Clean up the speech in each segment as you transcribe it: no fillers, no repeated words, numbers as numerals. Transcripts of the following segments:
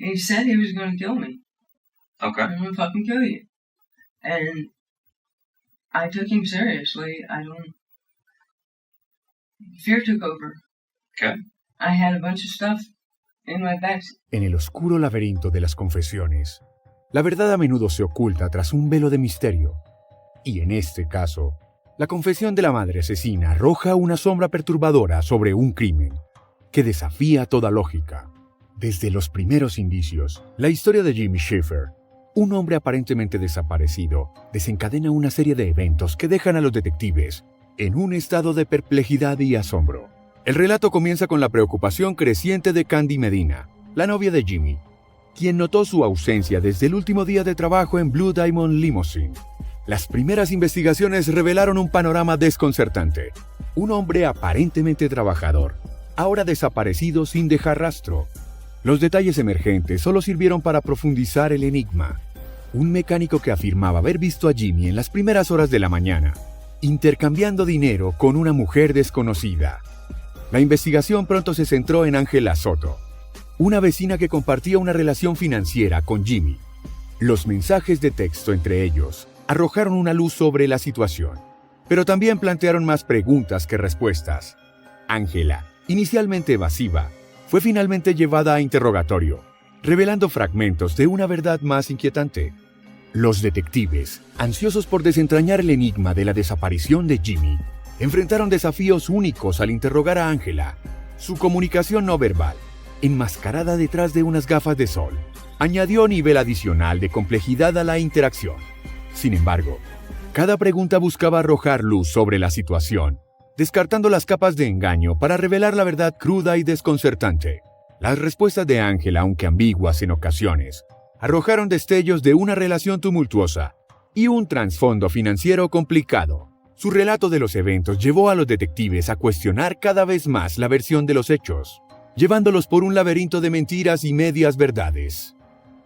He said he was going to kill me. Okay. I'm going to fucking kill you. And I took him seriously. Fear took over. Okay. I had a bunch of stuff in my back. En el oscuro laberinto de las confesiones, la verdad a menudo se oculta tras un velo de misterio. Y en este caso, la confesión de la madre asesina arroja una sombra perturbadora sobre un crimen que desafía toda lógica. Desde los primeros indicios, la historia de Jimmy Shiffer, un hombre aparentemente desaparecido, desencadena una serie de eventos que dejan a los detectives en un estado de perplejidad y asombro. El relato comienza con la preocupación creciente de Candy Medina, la novia de Jimmy, quien notó su ausencia desde el último día de trabajo en Blue Diamond Limousine. Las primeras investigaciones revelaron un panorama desconcertante. Un hombre aparentemente trabajador, ahora desaparecido sin dejar rastro. Los detalles emergentes solo sirvieron para profundizar el enigma. Un mecánico que afirmaba haber visto a Jimmy en las primeras horas de la mañana, intercambiando dinero con una mujer desconocida. La investigación pronto se centró en Ángela Soto, una vecina que compartía una relación financiera con Jimmy. Los mensajes de texto entre ellos arrojaron una luz sobre la situación, pero también plantearon más preguntas que respuestas. Ángela, inicialmente evasiva, fue finalmente llevada a interrogatorio, revelando fragmentos de una verdad más inquietante. Los detectives, ansiosos por desentrañar el enigma de la desaparición de Jimmy, enfrentaron desafíos únicos al interrogar a Ángela. Su comunicación no verbal, enmascarada detrás de unas gafas de sol, añadió nivel adicional de complejidad a la interacción. Sin embargo, cada pregunta buscaba arrojar luz sobre la situación, descartando las capas de engaño para revelar la verdad cruda y desconcertante. Las respuestas de Ángela, aunque ambiguas en ocasiones, arrojaron destellos de una relación tumultuosa y un trasfondo financiero complicado. Su relato de los eventos llevó a los detectives a cuestionar cada vez más la versión de los hechos, llevándolos por un laberinto de mentiras y medias verdades.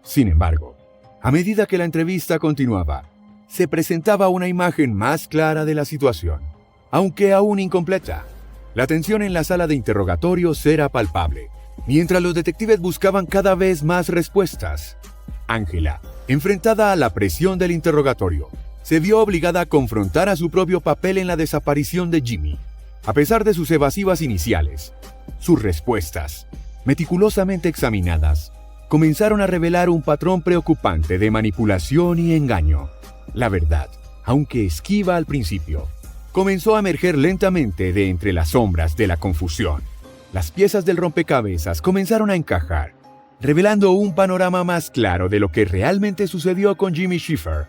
Sin embargo, a medida que la entrevista continuaba, se presentaba una imagen más clara de la situación, aunque aún incompleta. La tensión en la sala de interrogatorios era palpable, mientras los detectives buscaban cada vez más respuestas. Ángela, enfrentada a la presión del interrogatorio, se vio obligada a confrontar a su propio papel en la desaparición de Jimmy. A pesar de sus evasivas iniciales, sus respuestas, meticulosamente examinadas, comenzaron a revelar un patrón preocupante de manipulación y engaño. La verdad, aunque esquiva al principio, comenzó a emerger lentamente de entre las sombras de la confusión. Las piezas del rompecabezas comenzaron a encajar, revelando un panorama más claro de lo que realmente sucedió con Jimmy Shiffer.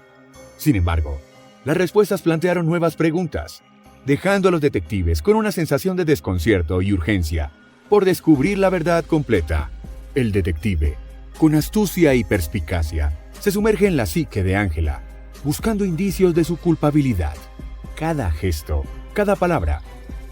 Sin embargo, las respuestas plantearon nuevas preguntas, dejando a los detectives con una sensación de desconcierto y urgencia por descubrir la verdad completa. El detective, con astucia y perspicacia, se sumerge en la psique de Ángela, buscando indicios de su culpabilidad. Cada gesto, cada palabra,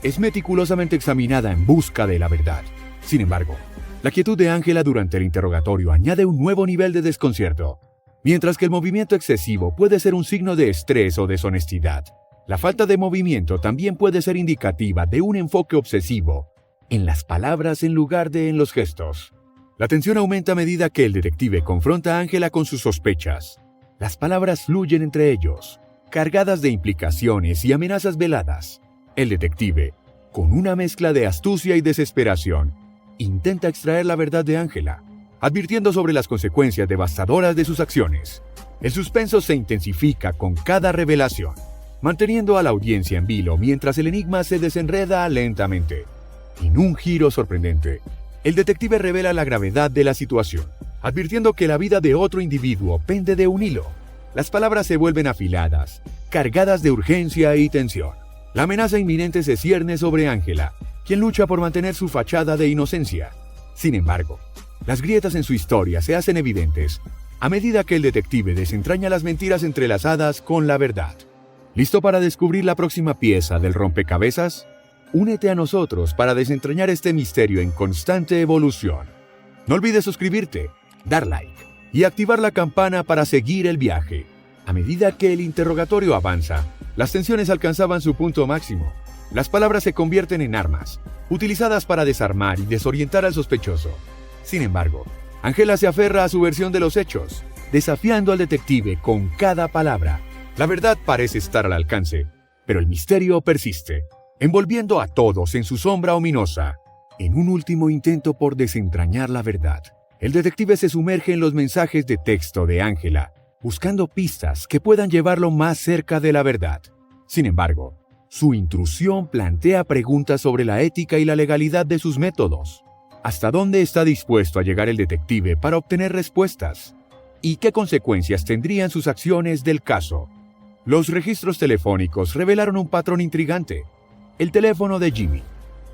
es meticulosamente examinada en busca de la verdad. Sin embargo, la quietud de Ángela durante el interrogatorio añade un nuevo nivel de desconcierto. Mientras que el movimiento excesivo puede ser un signo de estrés o deshonestidad, la falta de movimiento también puede ser indicativa de un enfoque obsesivo en las palabras en lugar de en los gestos. La tensión aumenta a medida que el detective confronta a Ángela con sus sospechas. Las palabras fluyen entre ellos, cargadas de implicaciones y amenazas veladas. El detective, con una mezcla de astucia y desesperación, intenta extraer la verdad de Ángela, advirtiendo sobre las consecuencias devastadoras de sus acciones. El suspenso se intensifica con cada revelación, manteniendo a la audiencia en vilo mientras el enigma se desenreda lentamente. En un giro sorprendente, el detective revela la gravedad de la situación, advirtiendo que la vida de otro individuo pende de un hilo. Las palabras se vuelven afiladas, cargadas de urgencia y tensión. La amenaza inminente se cierne sobre Ángela, quien lucha por mantener su fachada de inocencia. Sin embargo, las grietas en su historia se hacen evidentes a medida que el detective desentraña las mentiras entrelazadas con la verdad. ¿Listo para descubrir la próxima pieza del rompecabezas? Únete a nosotros para desentrañar este misterio en constante evolución. No olvides suscribirte, dar like y activar la campana para seguir el viaje. A medida que el interrogatorio avanza, las tensiones alcanzaban su punto máximo. Las palabras se convierten en armas, utilizadas para desarmar y desorientar al sospechoso. Sin embargo, Ángela se aferra a su versión de los hechos, desafiando al detective con cada palabra. La verdad parece estar al alcance, pero el misterio persiste, envolviendo a todos en su sombra ominosa. En un último intento por desentrañar la verdad, el detective se sumerge en los mensajes de texto de Ángela, buscando pistas que puedan llevarlo más cerca de la verdad. Sin embargo, su intrusión plantea preguntas sobre la ética y la legalidad de sus métodos. ¿Hasta dónde está dispuesto a llegar el detective para obtener respuestas? ¿Y qué consecuencias tendrían sus acciones del caso? Los registros telefónicos revelaron un patrón intrigante. El teléfono de Jimmy,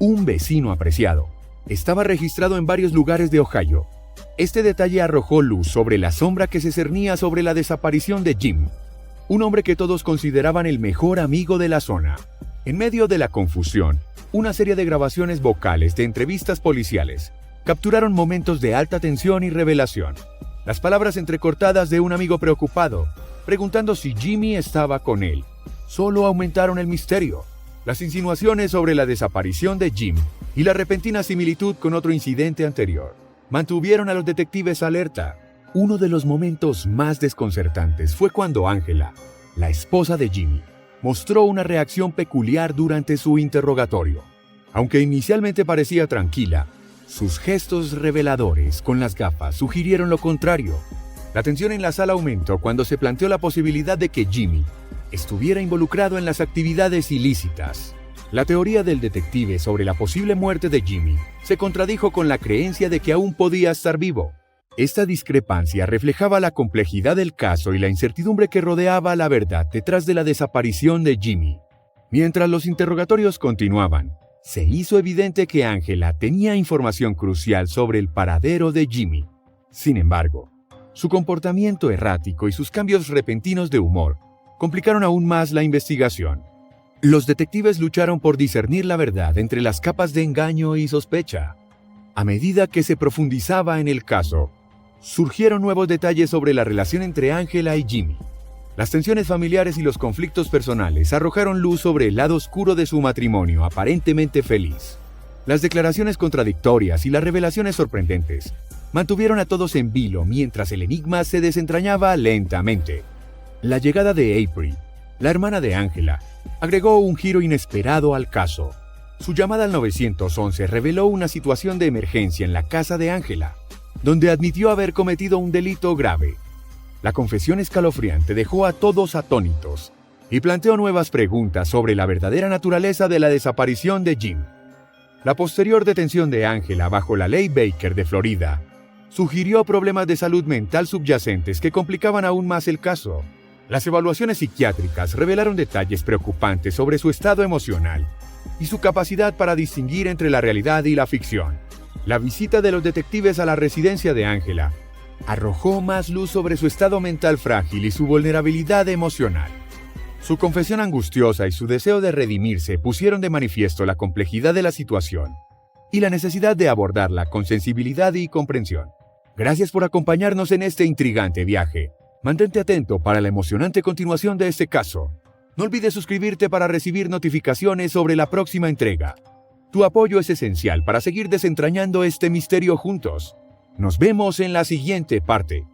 un vecino apreciado, estaba registrado en varios lugares de Ohio. Este detalle arrojó luz sobre la sombra que se cernía sobre la desaparición de Jim, un hombre que todos consideraban el mejor amigo de la zona. En medio de la confusión, una serie de grabaciones vocales de entrevistas policiales capturaron momentos de alta tensión y revelación. Las palabras entrecortadas de un amigo preocupado, preguntando si Jimmy estaba con él, solo aumentaron el misterio. Las insinuaciones sobre la desaparición de Jim y la repentina similitud con otro incidente anterior mantuvieron a los detectives alerta. Uno de los momentos más desconcertantes fue cuando Ángela, la esposa de Jimmy, mostró una reacción peculiar durante su interrogatorio. Aunque inicialmente parecía tranquila, sus gestos reveladores con las gafas sugirieron lo contrario. La tensión en la sala aumentó cuando se planteó la posibilidad de que Jimmy estuviera involucrado en las actividades ilícitas. La teoría del detective sobre la posible muerte de Jimmy se contradijo con la creencia de que aún podía estar vivo. Esta discrepancia reflejaba la complejidad del caso y la incertidumbre que rodeaba la verdad detrás de la desaparición de Jimmy. Mientras los interrogatorios continuaban, se hizo evidente que Ángela tenía información crucial sobre el paradero de Jimmy. Sin embargo, su comportamiento errático y sus cambios repentinos de humor complicaron aún más la investigación. Los detectives lucharon por discernir la verdad entre las capas de engaño y sospecha. A medida que se profundizaba en el caso, surgieron nuevos detalles sobre la relación entre Ángela y Jimmy. Las tensiones familiares y los conflictos personales arrojaron luz sobre el lado oscuro de su matrimonio aparentemente feliz. Las declaraciones contradictorias y las revelaciones sorprendentes mantuvieron a todos en vilo mientras el enigma se desentrañaba lentamente. La llegada de April, la hermana de Ángela, agregó un giro inesperado al caso. Su llamada al 911 reveló una situación de emergencia en la casa de Ángela, donde admitió haber cometido un delito grave. La confesión escalofriante dejó a todos atónitos y planteó nuevas preguntas sobre la verdadera naturaleza de la desaparición de Jim. La posterior detención de Ángela bajo la ley Baker de Florida sugirió problemas de salud mental subyacentes que complicaban aún más el caso. Las evaluaciones psiquiátricas revelaron detalles preocupantes sobre su estado emocional y su capacidad para distinguir entre la realidad y la ficción. La visita de los detectives a la residencia de Ángela arrojó más luz sobre su estado mental frágil y su vulnerabilidad emocional. Su confesión angustiosa y su deseo de redimirse pusieron de manifiesto la complejidad de la situación y la necesidad de abordarla con sensibilidad y comprensión. Gracias por acompañarnos en este intrigante viaje. Mantente atento para la emocionante continuación de este caso. No olvides suscribirte para recibir notificaciones sobre la próxima entrega. Tu apoyo es esencial para seguir desentrañando este misterio juntos. Nos vemos en la siguiente parte.